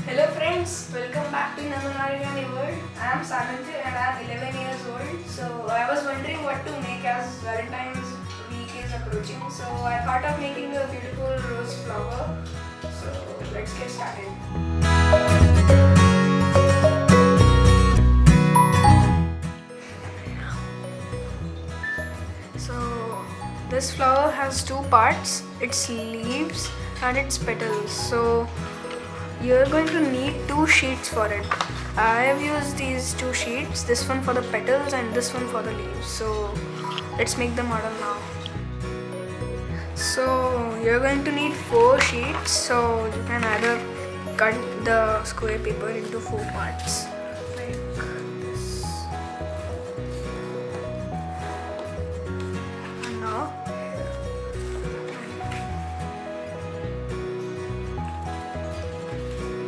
Hello friends, welcome back to another Origami World. I am Sananthi and I am 11 years old. So I was wondering what to make as Valentine's week is approaching. So I thought of making a beautiful rose flower. So let's get started. So this flower has two parts, its leaves and its petals. So you're going to need two sheets for it. I have used these two sheets, this one for the petals and this one for the leaves. So let's make the model now. So you're going to need 4 sheets, so you can either cut the square paper into 4 parts like this. And now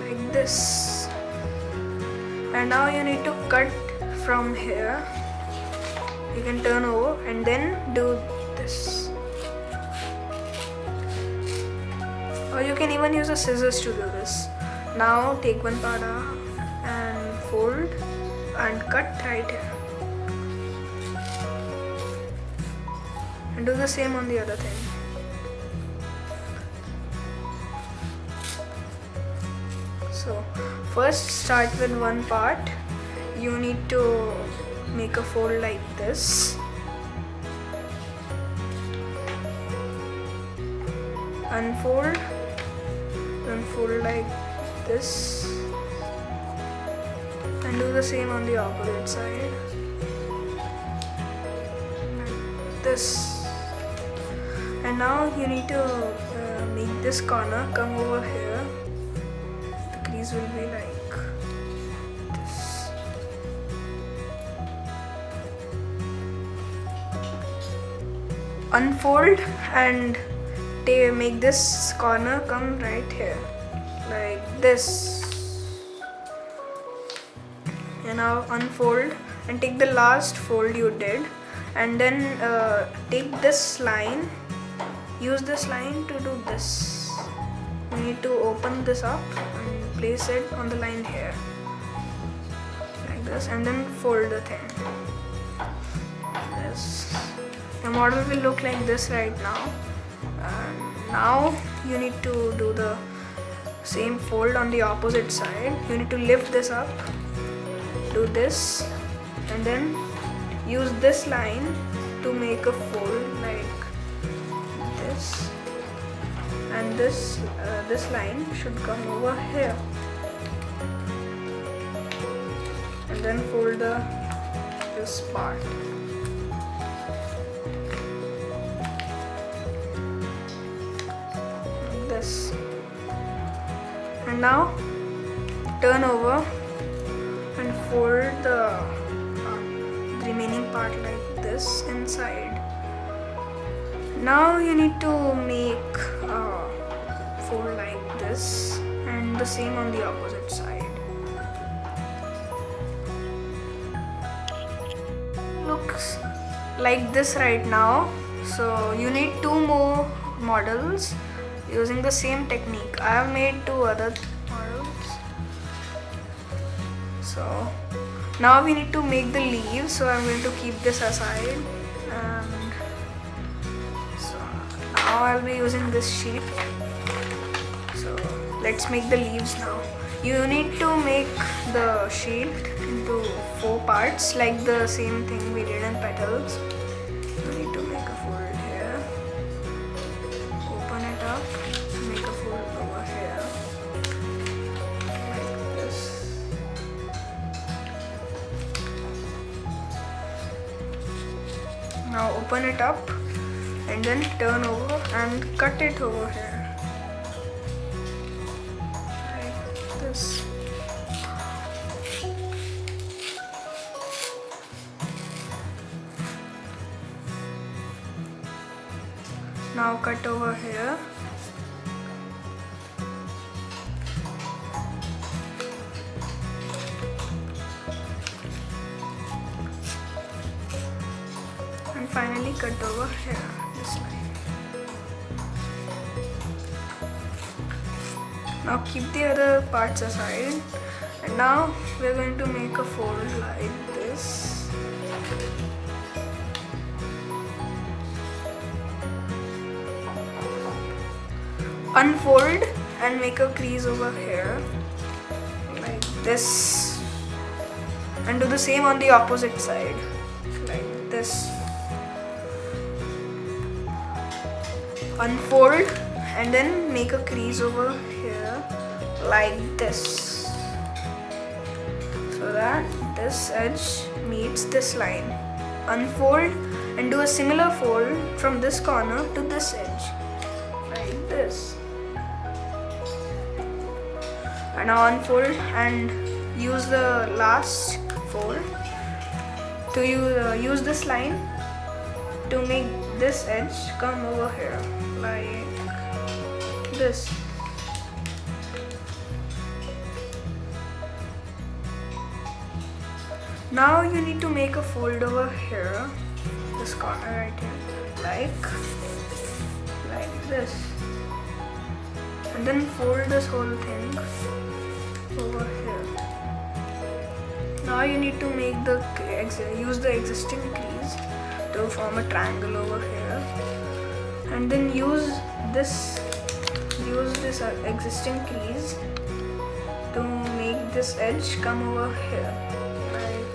like this. And now you need to cut from here. You can turn over and then do this. Or you can even use a scissors to do this. Now take one part out and fold and cut right here. And do the same on the other thing. So first start with one part. You need to make a fold like this. Unfold. Fold like this and do the same on the opposite side like this. And now you need to make this corner come over here. The crease will be like this. Unfold and make this corner come right here like this. And now unfold and take the last fold you did and then take this line, use this line to do this. You need to open this up and place it on the line here like this and then fold the thing. This. The model will look like this right now. Now you need to do the same fold on the opposite side. You need to lift this up, do this and then use this line to make a fold like this, and this line should come over here and then fold this part. This. And now turn over and fold the remaining part like this inside. Now you need to make a fold like this and the same on the opposite side. Looks like this right now. So you need 2 more models using the same technique. I have made 2 other models. So now we need to make the leaves, so I'm going to keep this aside, and so now I'll be using this sheet. So let's make the leaves now. You need to make the sheet into 4 parts like the same thing we did in petals. You need to make a fold here, open it up, make a fold over here like this. Now open it up and then turn over and cut it over here like this. Now cut over here. And finally cut over here, this line. Now keep the other parts aside, and now we're going to make a fold like this. Unfold and make a crease over here like this, and do the same on the opposite side like this. Unfold and then make a crease over here like this, so that this edge meets this line. Unfold and do a similar fold from this corner to this edge like this. And now unfold and use the last fold to use this line to make this edge come over here like this. Now you need to make a fold over here, this corner right here, like this, and then fold this whole thing over here. Now you need to make use the existing crease to form a triangle over here, and then use this existing crease to make this edge come over here like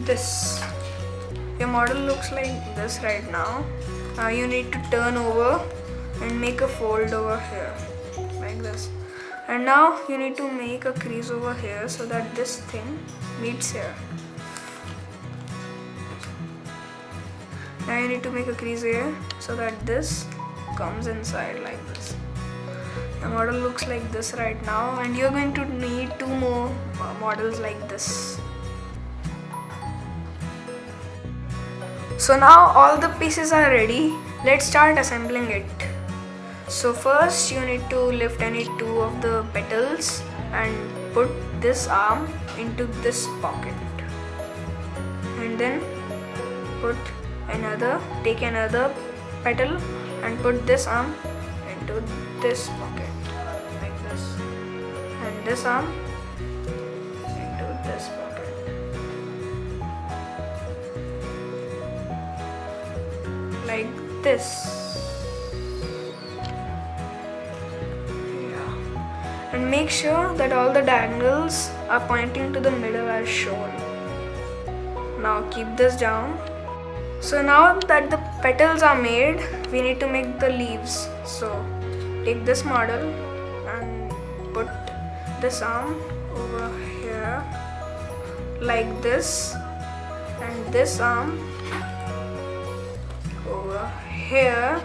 this. Your model looks like this right now. Now you need to turn over and make a fold over here like this, and now you need to make a crease over here so that this thing meets here. Now you need to make a crease here so that this comes inside like this. The model looks like this right now, and you're going to need 2 more models like this. So now all the pieces are ready. Let's start assembling it. So first you need to lift any 2 of the petals and put this arm into this pocket, and then take another petal and put this arm into this pocket like this, and this arm into this pocket like this. And make sure that all the diagonals are pointing to the middle as shown. Now keep this down. So now that the petals are made, we need to make the leaves. So take this model and put this arm over here like this, and this arm over here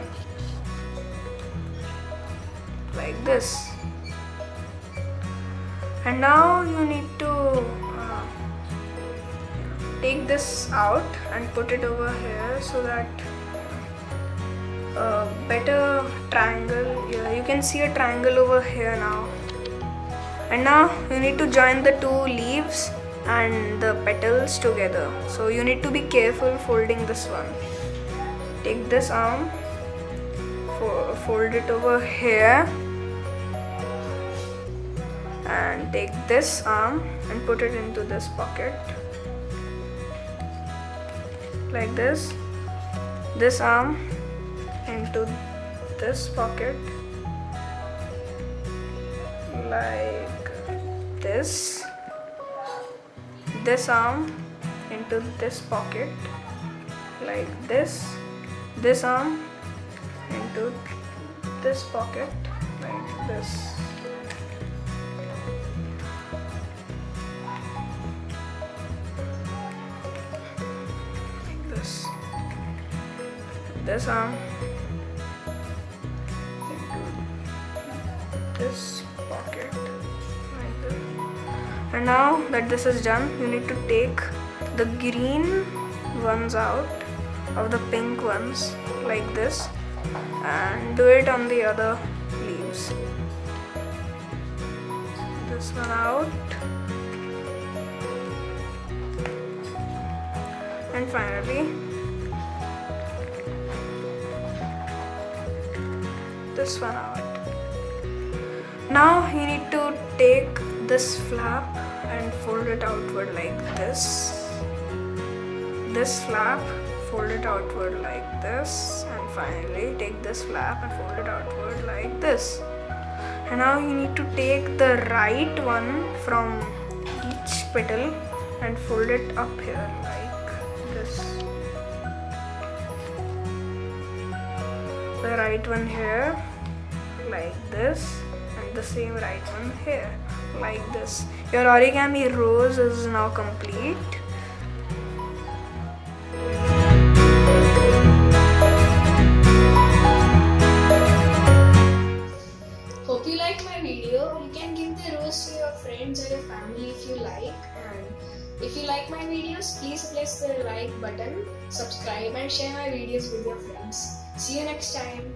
like this. And now you need to take this out and put it over here so that a better triangle, you can see a triangle over here now. And now you need to join the 2 leaves and the petals together. So you need to be careful folding this one. Take this arm, fold it over here, and take this arm and put it into this pocket like this. This arm into this pocket like this. This arm into this pocket like this. This arm into this pocket like this. This arm into this pocket like this. And now that this is done, you need to take the green ones out of the pink ones like this and do it on the other leaves. This one out, and finally this one out. Now you need to take this flap and fold it outward like this. This flap, fold it outward like this, and finally take this flap and fold it outward like this. And now you need to take the right one from each petal and fold it up here like this. The right one here like this, and the same right one here like this. Your origami rose is now complete. Hope you like my video. You can give the rose to your friends or your family if you like. And if you like my videos, please press the like button, subscribe and share my videos with your friends. See you next time.